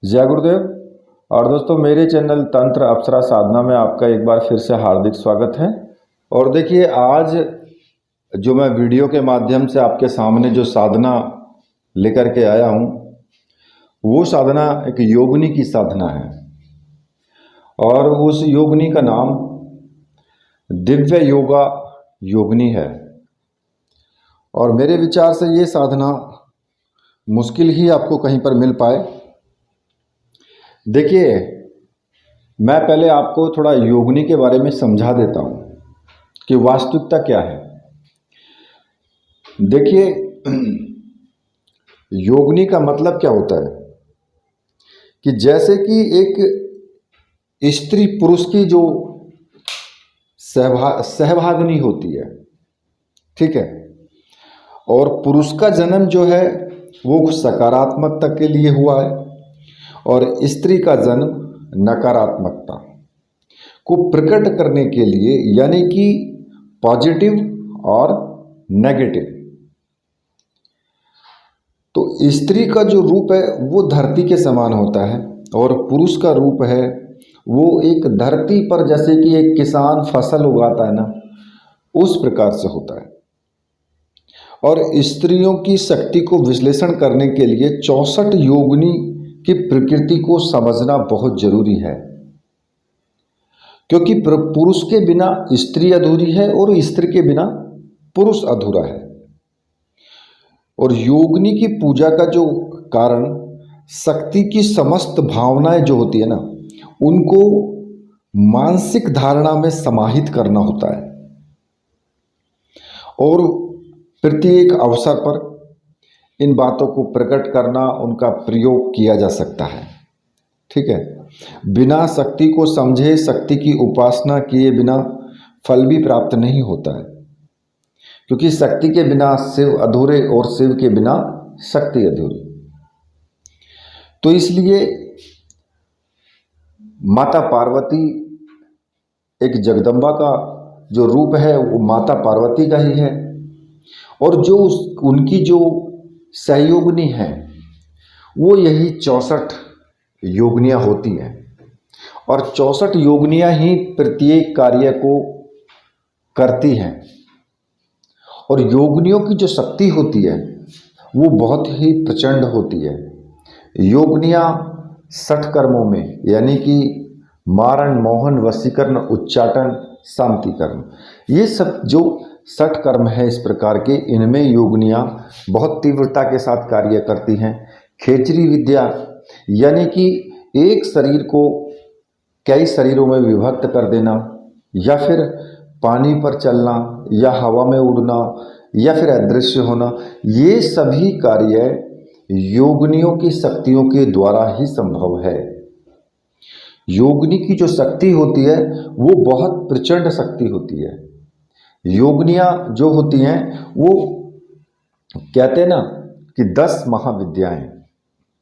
जय गुरुदेव। और दोस्तों, मेरे चैनल तंत्र अप्सरा साधना में आपका एक बार फिर से हार्दिक स्वागत है। और देखिए, आज जो मैं वीडियो के माध्यम से आपके सामने जो साधना लेकर के आया हूँ, वो साधना एक योगिनी की साधना है। और उस योगिनी का नाम दिव्य योगा योगिनी है। और मेरे विचार से ये साधना मुश्किल ही आपको कहीं पर मिल पाए। देखिए, मैं पहले आपको थोड़ा योगिनी के बारे में समझा देता हूँ कि वास्तविकता क्या है। देखिए, योगिनी का मतलब क्या होता है कि जैसे कि एक स्त्री पुरुष की जो सहभागिनी होती है, ठीक है, और पुरुष का जन्म जो है वो सकारात्मकता के लिए हुआ है और स्त्री का जन्म नकारात्मकता को प्रकट करने के लिए, यानी कि पॉजिटिव और नेगेटिव। तो स्त्री का जो रूप है वो धरती के समान होता है और पुरुष का रूप है वो एक धरती पर, जैसे कि एक किसान फसल उगाता है ना, उस प्रकार से होता है। और स्त्रियों की शक्ति को विश्लेषण करने के लिए 64 योगिनी की प्रकृति को समझना बहुत जरूरी है, क्योंकि पुरुष के बिना स्त्री अधूरी है और स्त्री के बिना पुरुष अधूरा है। और योगिनी की पूजा का जो कारण शक्ति की समस्त भावनाएं जो होती है ना, उनको मानसिक धारणा में समाहित करना होता है और प्रत्येक अवसर पर इन बातों को प्रकट करना, उनका प्रयोग किया जा सकता है। ठीक है, बिना शक्ति को समझे, शक्ति की उपासना किए बिना फल भी प्राप्त नहीं होता है, क्योंकि शक्ति के बिना शिव अधूरे और शिव के बिना शक्ति अधूरी। तो इसलिए माता पार्वती एक जगदम्बा का जो रूप है वो माता पार्वती का ही है। और जो उनकी जो सहयोगिनी है वो यही 64 योगिनियाँ होती हैं। और 64 योगिनियाँ ही प्रत्येक कार्य को करती हैं। और योगिनियों की जो शक्ति होती है वो बहुत ही प्रचंड होती है। योगिनियाँ 60 कर्मों में, यानी कि मारण, मोहन, वशीकरण, उच्चाटन, शांति कर्म, ये सब जो 60 कर्म है इस प्रकार के, इनमें योगिनियाँ बहुत तीव्रता के साथ कार्य करती हैं। खेचरी विद्या, यानी कि एक शरीर को कई शरीरों में विभक्त कर देना, या फिर पानी पर चलना, या हवा में उड़ना, या फिर अदृश्य होना, ये सभी कार्य योगिनियों की शक्तियों के द्वारा ही संभव है। योगिनी की जो शक्ति होती है वो बहुत प्रचंड शक्ति होती है। योगिनियाँ जो होती हैं वो कहते हैं ना कि 10 महाविद्याएं,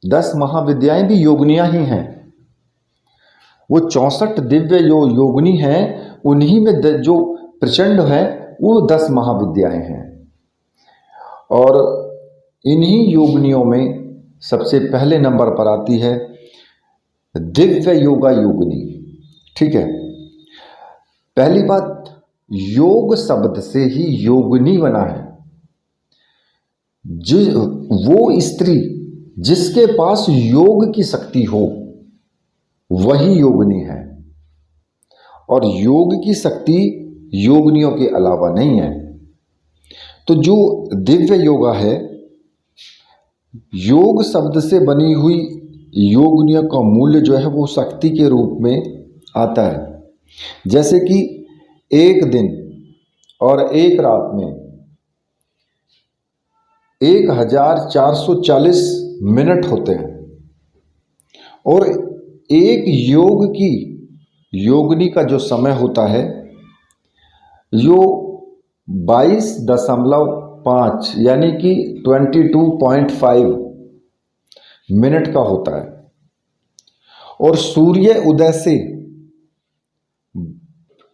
10 महाविद्याएं भी योगिनियाँ ही हैं। वो 64 दिव्य जो योगिनी हैं, उन्हीं में जो प्रचंड है वो 10 महाविद्याएं हैं। और इन्हीं योगिनियों में सबसे पहले नंबर पर आती है दिव्य योगा योगिनी। ठीक है, पहली बात, योग शब्द से ही योगिनी बना है। वो स्त्री जिसके पास योग की शक्ति हो वही योगिनी है। और योग की शक्ति योगिनियों के अलावा नहीं है। तो जो दिव्य योगा है, योग शब्द से बनी हुई योगिनियों का मूल्य जो है वो शक्ति के रूप में आता है। जैसे कि एक दिन और एक रात में 1440 मिनट होते हैं। और एक योग की योगिनी का जो समय होता है यो 22.5 यानी कि 22.5 मिनट का होता है। और सूर्य उदय से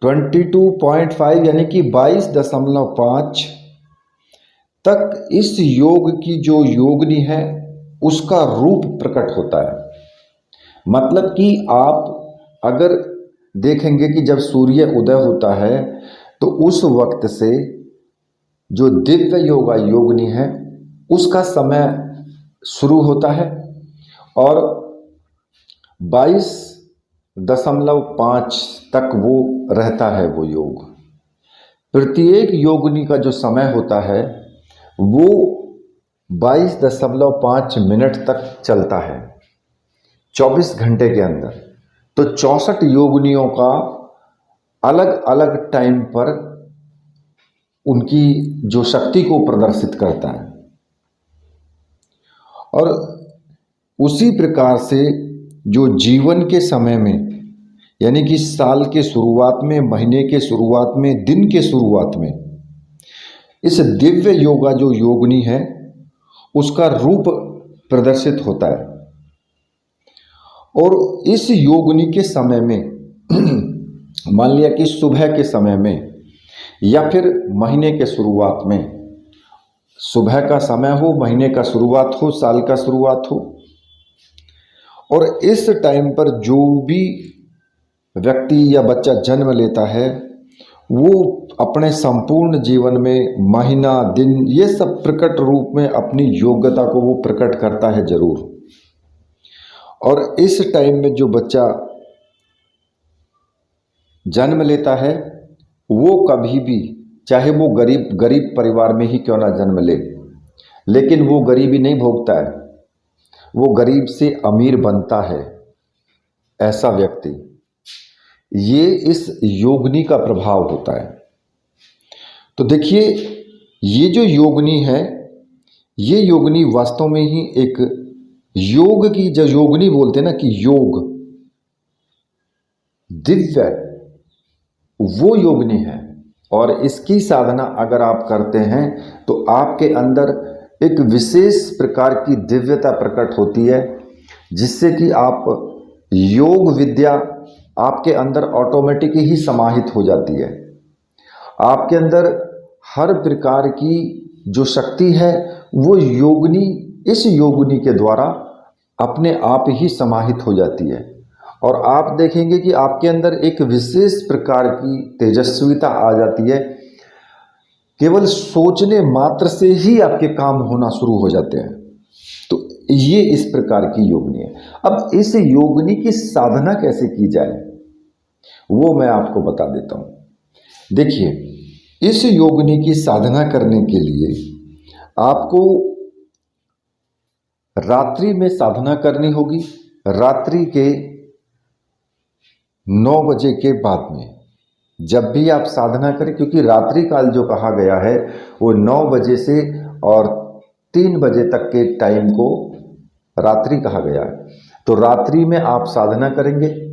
22.5 यानी कि 22.5 तक इस योग की जो योगिनी है उसका रूप प्रकट होता है। मतलब कि आप अगर देखेंगे कि जब सूर्य उदय होता है तो उस वक्त से जो दिव्य योगा योगिनी है उसका समय शुरू होता है और 22.5 तक वो रहता है वो योग। प्रत्येक योगिनी का जो समय होता है वो 22.5 मिनट तक चलता है 24 घंटे के अंदर। तो 64 योगिनियों का अलग अलग टाइम पर उनकी जो शक्ति को प्रदर्शित करता है। और उसी प्रकार से जो जीवन के समय में यानी कि साल के शुरुआत में, महीने के शुरुआत में, दिन के शुरुआत में इस दिव्य योगा जो योगिनी है उसका रूप प्रदर्शित होता है। और इस योगिनी के समय में मान लिया कि सुबह के समय में या फिर महीने के शुरुआत में, सुबह का समय हो, महीने का शुरुआत हो, साल का शुरुआत हो, और इस टाइम पर जो भी व्यक्ति या बच्चा जन्म लेता है वो अपने संपूर्ण जीवन में महीना, दिन, ये सब प्रकट रूप में अपनी योग्यता को वो प्रकट करता है जरूर। और इस टाइम में जो बच्चा जन्म लेता है वो कभी भी, चाहे वो गरीब परिवार में ही क्यों ना जन्म ले, लेकिन वो गरीबी नहीं भोगता है, वो गरीब से अमीर बनता है ऐसा व्यक्ति। ये इस योगिनी का प्रभाव होता है। तो देखिए ये जो योगिनी है, ये योगिनी वास्तव में ही एक योग की, जो योगिनी बोलते हैं ना कि योग दिव्य, वो योगिनी है। और इसकी साधना अगर आप करते हैं तो आपके अंदर एक विशेष प्रकार की दिव्यता प्रकट होती है, जिससे कि आप योग विद्या आपके अंदर ऑटोमेटिक ही समाहित हो जाती है। आपके अंदर हर प्रकार की जो शक्ति है वो योगिनी, इस योगिनी के द्वारा अपने आप ही समाहित हो जाती है। और आप देखेंगे कि आपके अंदर एक विशेष प्रकार की तेजस्विता आ जाती है। केवल सोचने मात्र से ही आपके काम होना शुरू हो जाते हैं। तो ये इस प्रकार की योगिनी है। अब इस योगिनी की साधना कैसे की जाए वो मैं आपको बता देता हूं। देखिए, इस योगिनी की साधना करने के लिए आपको रात्रि में साधना करनी होगी। रात्रि के 9 बजे के बाद में जब भी आप साधना करें, क्योंकि रात्रि काल जो कहा गया है वो 9 बजे से और 3 बजे तक के टाइम को रात्रि कहा गया है। तो रात्रि में आप साधना करेंगे,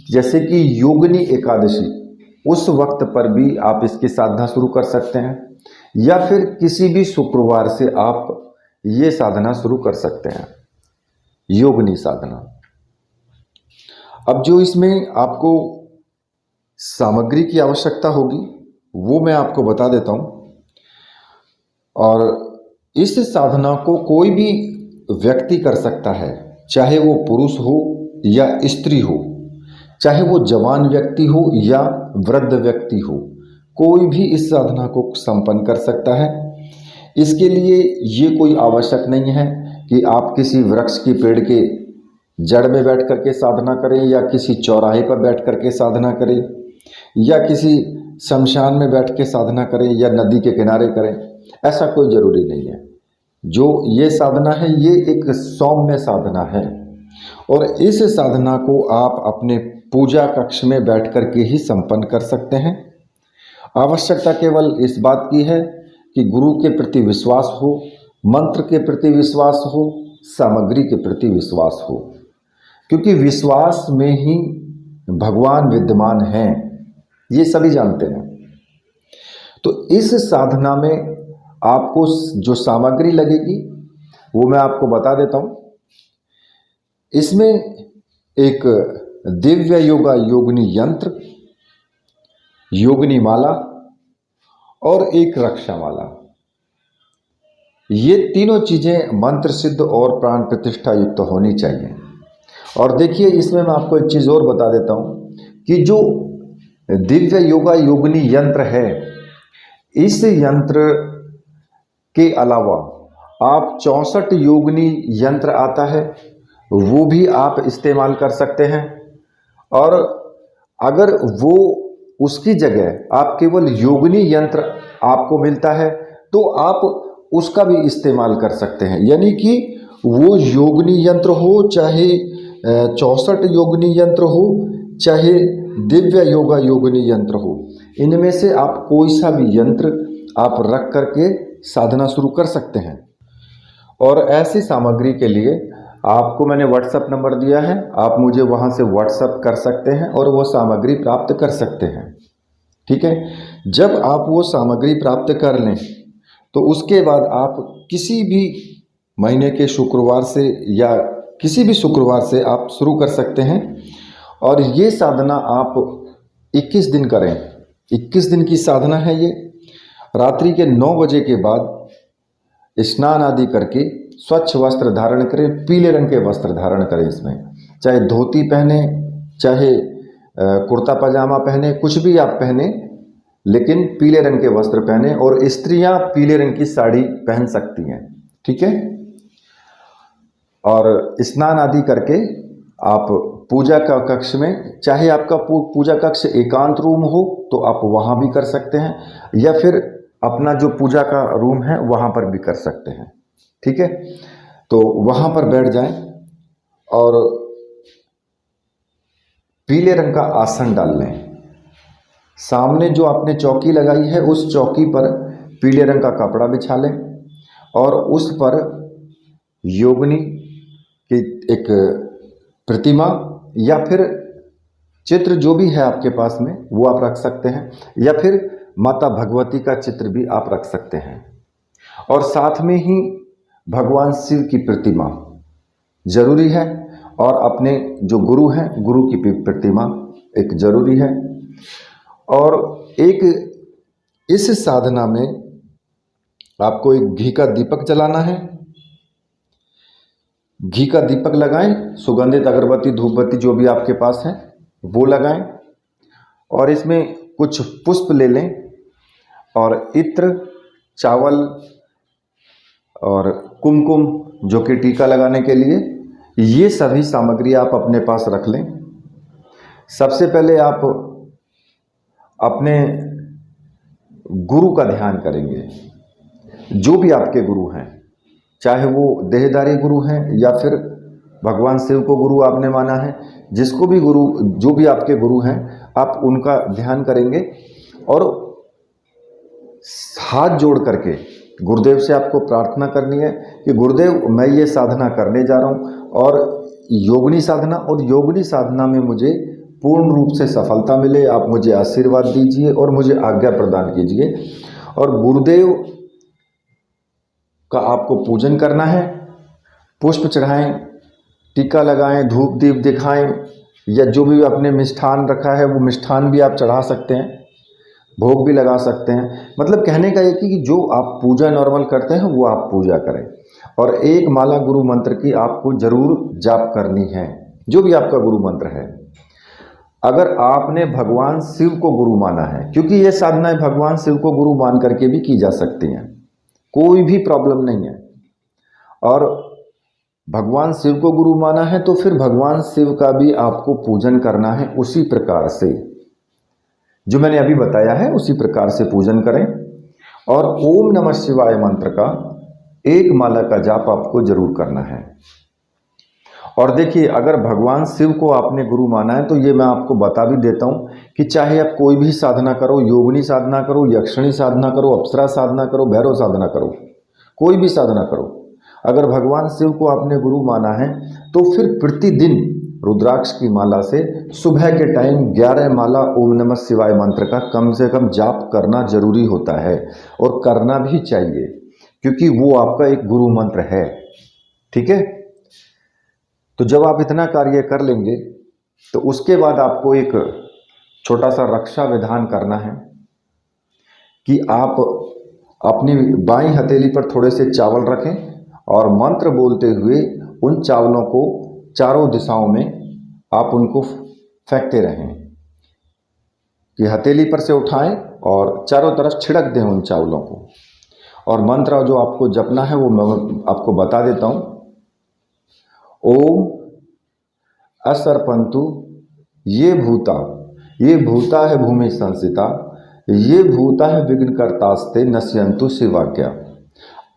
जैसे कि योगिनी एकादशी, उस वक्त पर भी आप इसकी साधना शुरू कर सकते हैं, या फिर किसी भी शुक्रवार से आप ये साधना शुरू कर सकते हैं, योगिनी साधना। अब जो इसमें आपको सामग्री की आवश्यकता होगी वो मैं आपको बता देता हूं। और इस साधना को कोई भी व्यक्ति कर सकता है, चाहे वो पुरुष हो या स्त्री हो, चाहे वो जवान व्यक्ति हो या वृद्ध व्यक्ति हो, कोई भी इस साधना को संपन्न कर सकता है। इसके लिए ये कोई आवश्यक नहीं है कि आप किसी वृक्ष की पेड़ के जड़ में बैठ करके साधना करें, या किसी चौराहे पर बैठ करके साधना करें, या किसी शमशान में बैठ के साधना करें, या नदी के किनारे करें। ऐसा कोई ज़रूरी नहीं है। जो ये साधना है ये एक सौम्य साधना है, और इस साधना को आप अपने पूजा कक्ष में बैठ करके ही संपन्न कर सकते हैं। आवश्यकता केवल इस बात की है कि गुरु के प्रति विश्वास हो, मंत्र के प्रति विश्वास हो, सामग्री के प्रति विश्वास हो, क्योंकि विश्वास में ही भगवान विद्यमान हैं, ये सभी जानते हैं। तो इस साधना में आपको जो सामग्री लगेगी वो मैं आपको बता देता हूं। इसमें एक दिव्य योगा योगिनी यंत्र, योगिनी माला और एक रक्षा माला, ये तीनों चीजें मंत्र सिद्ध और प्राण प्रतिष्ठा युक्त होनी चाहिए। और देखिए इसमें मैं आपको एक चीज़ और बता देता हूँ कि जो दिव्य योगा योगिनी यंत्र है, इस यंत्र के अलावा आप 64 योगिनी यंत्र आता है, वो भी आप इस्तेमाल कर सकते हैं। और अगर वो उसकी जगह आप केवल योगिनी यंत्र आपको मिलता है तो आप उसका भी इस्तेमाल कर सकते हैं। यानी कि वो योगिनी यंत्र हो, चाहे 64 योगिनी यंत्र हो, चाहे दिव्य योगा योगिनी यंत्र हो, इनमें से आप कोई सा भी यंत्र आप रख करके साधना शुरू कर सकते हैं। और ऐसी सामग्री के लिए आपको मैंने व्हाट्सएप नंबर दिया है, आप मुझे वहाँ से व्हाट्सएप कर सकते हैं और वो सामग्री प्राप्त कर सकते हैं। ठीक है, जब आप वो सामग्री प्राप्त कर लें तो उसके बाद आप किसी भी महीने के शुक्रवार से या किसी भी शुक्रवार से आप शुरू कर सकते हैं। और ये साधना आप 21 दिन करें। 21 दिन की साधना है ये। रात्रि के 9 बजे के बाद स्नान आदि करके स्वच्छ वस्त्र धारण करें, पीले रंग के वस्त्र धारण करें। इसमें चाहे धोती पहने, चाहे कुर्ता पजामा पहने, कुछ भी आप पहने, लेकिन पीले रंग के वस्त्र पहने। और स्त्रियां पीले रंग की साड़ी पहन सकती हैं। ठीक है, और स्नान आदि करके आप पूजा का कक्ष में, चाहे आपका पूजा कक्ष एकांत रूम हो तो आप वहाँ भी कर सकते हैं, या फिर अपना जो पूजा का रूम है वहाँ पर भी कर सकते हैं। ठीक है, तो वहाँ पर बैठ जाएं और पीले रंग का आसन डाल लें। सामने जो आपने चौकी लगाई है उस चौकी पर पीले रंग का कपड़ा बिछा लें और उस पर योगिनी की एक प्रतिमा या फिर चित्र जो भी है आपके पास में वो आप रख सकते हैं, या फिर माता भगवती का चित्र भी आप रख सकते हैं। और साथ में ही भगवान शिव की प्रतिमा जरूरी है, और अपने जो गुरु हैं गुरु की प्रतिमा एक जरूरी है। और एक इस साधना में आपको एक घी का दीपक जलाना है। घी का दीपक लगाएं, सुगंधित अगरबत्ती धूपबत्ती जो भी आपके पास है वो लगाएं, और इसमें कुछ पुष्प ले लें और इत्र, चावल और कुमकुम जो कि टीका लगाने के लिए, ये सभी सामग्री आप अपने पास रख लें। सबसे पहले आप अपने गुरु का ध्यान करेंगे, जो भी आपके गुरु हैं, चाहे वो देहधारी गुरु हैं या फिर भगवान शिव को गुरु आपने माना है, जिसको भी गुरु, जो भी आपके गुरु हैं, आप उनका ध्यान करेंगे। और हाथ जोड़ करके गुरुदेव से आपको प्रार्थना करनी है कि गुरुदेव मैं ये साधना करने जा रहा हूँ, और योगिनी साधना, और योगिनी साधना में मुझे पूर्ण रूप से सफलता मिले। आप मुझे आशीर्वाद दीजिए और मुझे आज्ञा प्रदान कीजिए। और गुरुदेव का आपको पूजन करना है। पुष्प चढ़ाएं, टीका लगाएं, धूप दीप दिखाएं, या जो भी आपने मिष्ठान रखा है वो मिष्ठान भी आप चढ़ा सकते हैं, भोग भी लगा सकते हैं। मतलब कहने का ये कि जो आप पूजा नॉर्मल करते हैं वो आप पूजा करें। और एक माला गुरु मंत्र की आपको जरूर जाप करनी है, जो भी आपका गुरु मंत्र है। अगर आपने भगवान शिव को गुरु माना है, क्योंकि ये साधनाएं भगवान शिव को गुरु मान करके भी की जा सकती हैं, कोई भी प्रॉब्लम नहीं है। और भगवान शिव को गुरु माना है तो फिर भगवान शिव का भी आपको पूजन करना है, उसी प्रकार से जो मैंने अभी बताया है उसी प्रकार से पूजन करें। और ओम नमः शिवाय मंत्र का एक माला का जाप आपको जरूर करना है। और देखिए, अगर भगवान शिव को आपने गुरु माना है तो ये मैं आपको बता भी देता हूँ कि चाहे आप कोई भी साधना करो, योगिनी साधना करो, यक्षिणी साधना करो, अप्सरा साधना करो, भैरव साधना करो, कोई भी साधना करो, अगर भगवान शिव को आपने गुरु माना है तो फिर प्रतिदिन रुद्राक्ष की माला से सुबह के टाइम 11 माला ओम नमः शिवाय मंत्र का कम से कम जाप करना जरूरी होता है, और करना भी चाहिए, क्योंकि वो आपका एक गुरु मंत्र है। ठीक है, तो जब आप इतना कार्य कर लेंगे तो उसके बाद आपको एक छोटा सा रक्षा विधान करना है कि आप अपनी बाईं हथेली पर थोड़े से चावल रखें और मंत्र बोलते हुए उन चावलों को चारों दिशाओं में आप उनको फेंकते रहें कि हथेली पर से उठाएं और चारों तरफ छिड़क दें उन चावलों को। और मंत्र जो आपको जपना है वो मैं आपको बता देता हूँ। ओम असर्पंतु ये भूता है भूमि संसिता, ये भूता है विघ्नकर्तास्ते नश्यंतु शिवाज्ञा।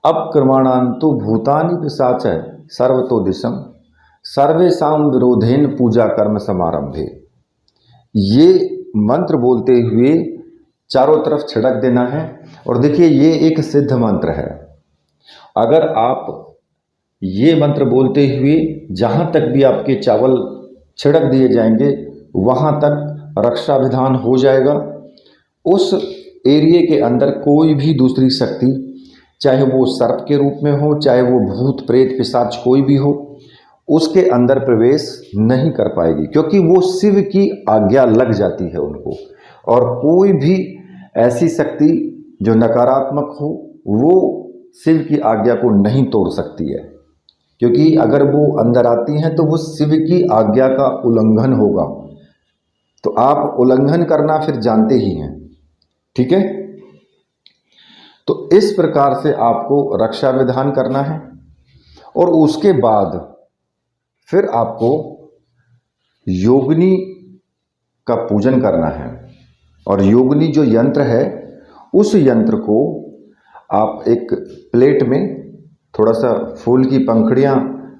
अब क्रमाणांतु भूतानि पिशाच सर्वतो दिशम सर्वेशाम विरोधेन पूजा कर्म समारंभे। ये मंत्र बोलते हुए चारों तरफ छिड़क देना है। और देखिए ये एक सिद्ध मंत्र है। अगर आप ये मंत्र बोलते हुए जहाँ तक भी आपके चावल छिड़क दिए जाएंगे वहाँ तक रक्षा विधान हो जाएगा। उस एरिए के अंदर कोई भी दूसरी शक्ति, चाहे वो सर्प के रूप में हो, चाहे वो भूत प्रेत पिशाच कोई भी हो, उसके अंदर प्रवेश नहीं कर पाएगी, क्योंकि वो शिव की आज्ञा लग जाती है उनको। और कोई भी ऐसी शक्ति जो नकारात्मक हो वो शिव की आज्ञा को नहीं तोड़ सकती है, क्योंकि अगर वो अंदर आती हैं तो वो शिव की आज्ञा का उल्लंघन होगा। तो आप उल्लंघन करना फिर जानते ही हैं, ठीक है। तो इस प्रकार से आपको रक्षा विधान करना है। और उसके बाद फिर आपको योगिनी का पूजन करना है। और योगिनी जो यंत्र है उस यंत्र को आप एक प्लेट में थोड़ा सा फूल की पंखुड़ियाँ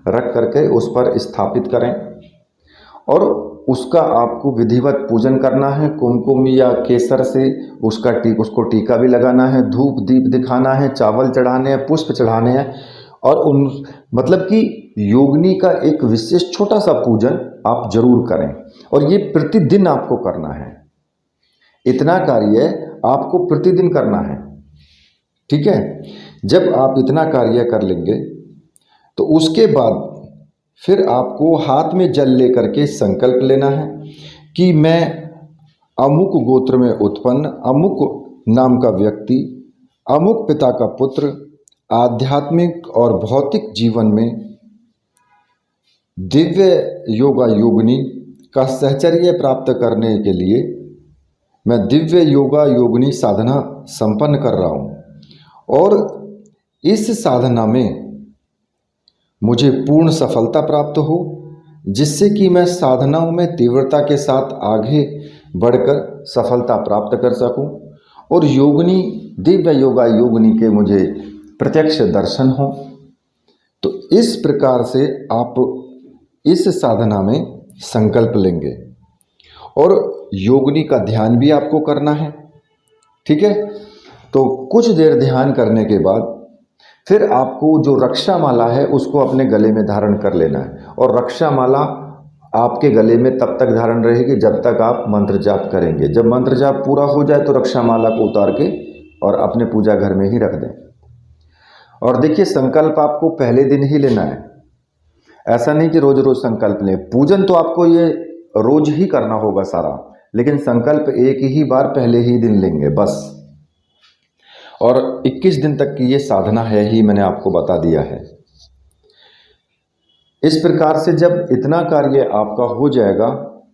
रख करके उस पर स्थापित करें और उसका आपको विधिवत पूजन करना है। कुमकुम या केसर से उसको टीका भी लगाना है, धूप दीप दिखाना है, चावल चढ़ाने हैं, पुष्प चढ़ाने हैं। और उन मतलब कि योगिनी का एक विशेष छोटा सा पूजन आप जरूर करें। और ये प्रतिदिन आपको करना है। इतना कार्य आपको प्रतिदिन करना है, ठीक है। जब आप इतना कार्य कर लेंगे तो उसके बाद फिर आपको हाथ में जल लेकर के संकल्प लेना है कि मैं अमुक गोत्र में उत्पन्न अमुक नाम का व्यक्ति, अमुक पिता का पुत्र, आध्यात्मिक और भौतिक जीवन में दिव्य योगा योगिनी का सहचर्य प्राप्त करने के लिए मैं दिव्य योगा योगिनी साधना संपन्न कर रहा हूँ। और इस साधना में मुझे पूर्ण सफलता प्राप्त हो, जिससे कि मैं साधनाओं में तीव्रता के साथ आगे बढ़कर सफलता प्राप्त कर सकूं और योगिनी दिव्य योगा योगिनी के मुझे प्रत्यक्ष दर्शन हो। तो इस प्रकार से आप इस साधना में संकल्प लेंगे और योगिनी का ध्यान भी आपको करना है, ठीक है। तो कुछ देर ध्यान करने के बाद फिर आपको जो रक्षा माला है उसको अपने गले में धारण कर लेना है। और रक्षा माला आपके गले में तब तक धारण रहेगी जब तक आप मंत्र जाप करेंगे। जब मंत्र जाप पूरा हो जाए तो रक्षा माला को उतार के और अपने पूजा घर में ही रख दें। और देखिए संकल्प आपको पहले दिन ही लेना है, ऐसा नहीं कि रोज रोज संकल्प लें। पूजन तो आपको ये रोज ही करना होगा सारा, लेकिन संकल्प एक ही बार पहले ही दिन लेंगे बस। और 21 दिन तक की ये साधना है ही, मैंने आपको बता दिया है। इस प्रकार से जब इतना कार्य आपका हो जाएगा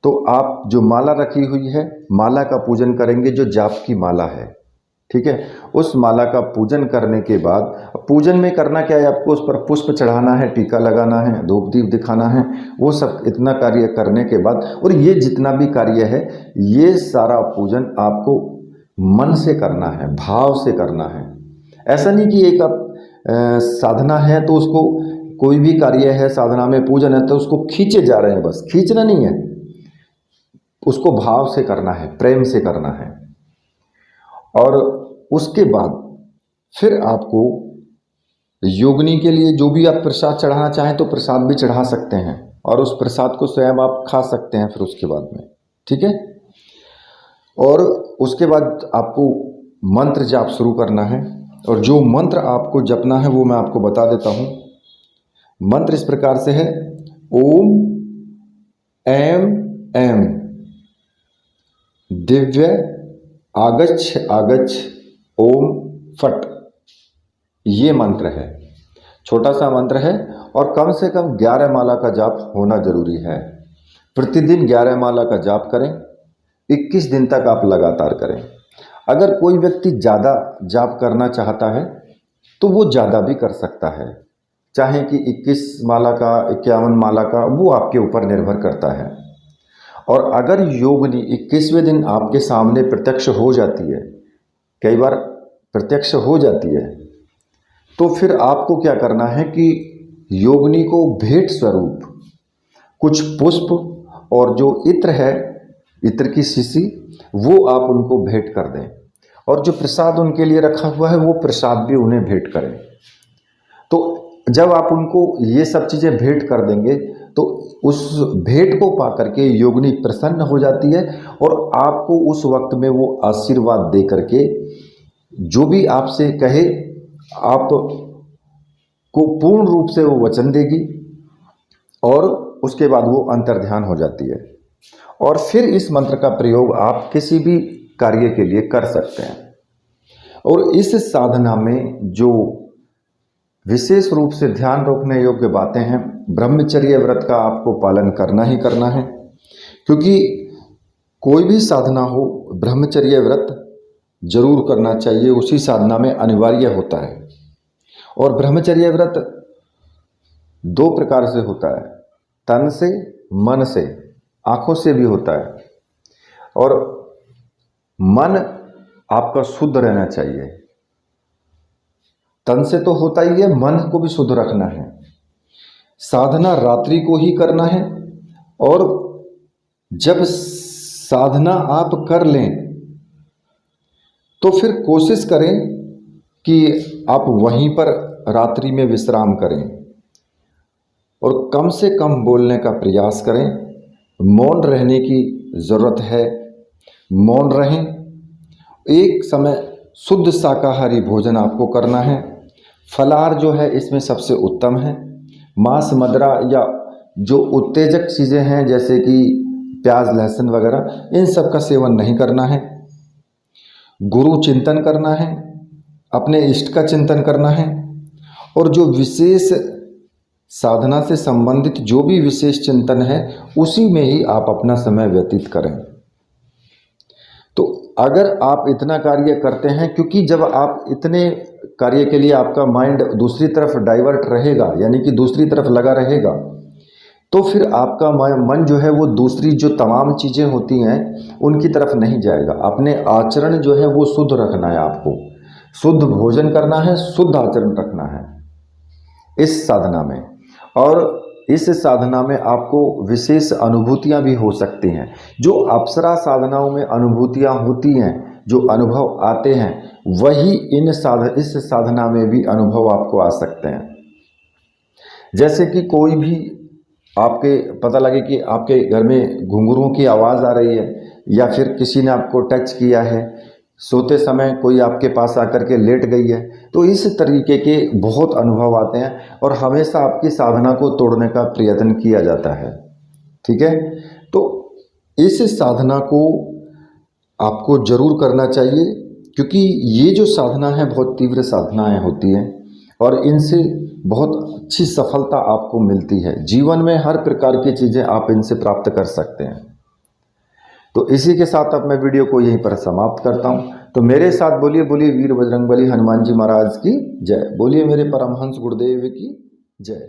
तो आप जो माला रखी हुई है माला का पूजन करेंगे, जो जाप की माला है, ठीक है। उस माला का पूजन करने के बाद पूजन में करना क्या है, आपको उस पर पुष्प चढ़ाना है, टीका लगाना है, धूप दीप दिखाना है, वो सब इतना कार्य करने के बाद, और ये जितना भी कार्य है ये सारा पूजन आपको मन से करना है, भाव से करना है। ऐसा नहीं कि एक आप साधना है तो उसको, कोई भी कार्य है साधना में पूजन है तो उसको खींचे जा रहे हैं, बस खींचना नहीं है, उसको भाव से करना है, प्रेम से करना है। और उसके बाद फिर आपको योगिनी के लिए जो भी आप प्रसाद चढ़ाना चाहें तो प्रसाद भी चढ़ा सकते हैं और उस प्रसाद को स्वयं आप खा सकते हैं फिर उसके बाद में, ठीक है। और उसके बाद आपको मंत्र जाप शुरू करना है। और जो मंत्र आपको जपना है वो मैं आपको बता देता हूँ। मंत्र इस प्रकार से है, ओम ऐम ऐम दिव्य आगच्छ आगच्छ ओम फट। ये मंत्र है। छोटा सा मंत्र है और कम से कम 11 माला का जाप होना जरूरी है। प्रतिदिन 11 माला का जाप करें, 21 दिन तक आप लगातार करें। अगर कोई व्यक्ति ज़्यादा जाप करना चाहता है तो वो ज़्यादा भी कर सकता है, चाहे कि 21 माला का, 51 माला का, वो आपके ऊपर निर्भर करता है। और अगर योगिनी 21वें दिन आपके सामने प्रत्यक्ष हो जाती है, कई बार प्रत्यक्ष हो जाती है, तो फिर आपको क्या करना है कि योगिनी को भेंट स्वरूप कुछ पुष्प और जो इत्र है, इत्र की शीशी, वो आप उनको भेंट कर दें और जो प्रसाद उनके लिए रखा हुआ है वो प्रसाद भी उन्हें भेंट करें। तो जब आप उनको ये सब चीज़ें भेंट कर देंगे तो उस भेंट को पा करके योगिनी प्रसन्न हो जाती है और आपको उस वक्त में वो आशीर्वाद दे करके जो भी आपसे कहे आप को पूर्ण रूप से वो वचन देगी और उसके बाद वो अंतर्ध्यान हो जाती है। और फिर इस मंत्र का प्रयोग आप किसी भी कार्य के लिए कर सकते हैं। और इस साधना में जो विशेष रूप से ध्यान रखने योग्य बातें हैं, ब्रह्मचर्य व्रत का आपको पालन करना ही करना है, क्योंकि कोई भी साधना हो ब्रह्मचर्य व्रत जरूर करना चाहिए, उसी साधना में अनिवार्य होता है। और ब्रह्मचर्य व्रत 2 प्रकार से होता है, तन से, मन से, आंखों से भी होता है। और मन आपका शुद्ध रहना चाहिए, तन से तो होता ही है, मन को भी शुद्ध रखना है। साधना रात्रि को ही करना है और जब साधना आप कर लें तो फिर कोशिश करें कि आप वहीं पर रात्रि में विश्राम करें और कम से कम बोलने का प्रयास करें। मौन रहने की ज़रूरत है, मौन रहें। एक समय शुद्ध शाकाहारी भोजन आपको करना है। फलाहार जो है इसमें सबसे उत्तम है। मांस, मदिरा या जो उत्तेजक चीज़ें हैं जैसे कि प्याज, लहसुन वगैरह, इन सब का सेवन नहीं करना है। गुरु चिंतन करना है, अपने इष्ट का चिंतन करना है और जो विशेष साधना से संबंधित जो भी विशेष चिंतन है उसी में ही आप अपना समय व्यतीत करें। तो अगर आप इतना कार्य करते हैं, क्योंकि जब आप इतने कार्य के लिए आपका माइंड दूसरी तरफ डाइवर्ट रहेगा, यानी कि दूसरी तरफ लगा रहेगा, तो फिर आपका मन जो है वो दूसरी जो तमाम चीज़ें होती हैं उनकी तरफ नहीं जाएगा। अपने आचरण जो है वो शुद्ध रखना है, आपको शुद्ध भोजन करना है, शुद्ध आचरण रखना है इस साधना में। और इस साधना में आपको विशेष अनुभूतियां भी हो सकती हैं। जो अप्सरा साधनाओं में अनुभूतियां होती हैं, जो अनुभव आते हैं, वही इस साधना में भी अनुभव आपको आ सकते हैं। जैसे कि कोई भी आपके पता लगे कि आपके घर में घुंघरूओं की आवाज़ आ रही है या फिर किसी ने आपको टच किया है, सोते समय कोई आपके पास आकर के लेट गई है, तो इस तरीके के बहुत अनुभव आते हैं और हमेशा आपकी साधना को तोड़ने का प्रयत्न किया जाता है। ठीक है, तो इस साधना को आपको जरूर करना चाहिए, क्योंकि ये जो साधना है बहुत तीव्र साधनाएं होती हैं और इनसे बहुत अच्छी सफलता आपको मिलती है। जीवन में हर प्रकार की चीज़ें आप इनसे प्राप्त कर सकते हैं। तो इसी के साथ अब मैं वीडियो को यहीं पर समाप्त करता हूं। तो मेरे साथ बोलिए बोलिए वीर बजरंगबली हनुमान जी महाराज की जय, बोलिए मेरे परमहंस गुरुदेव की जय।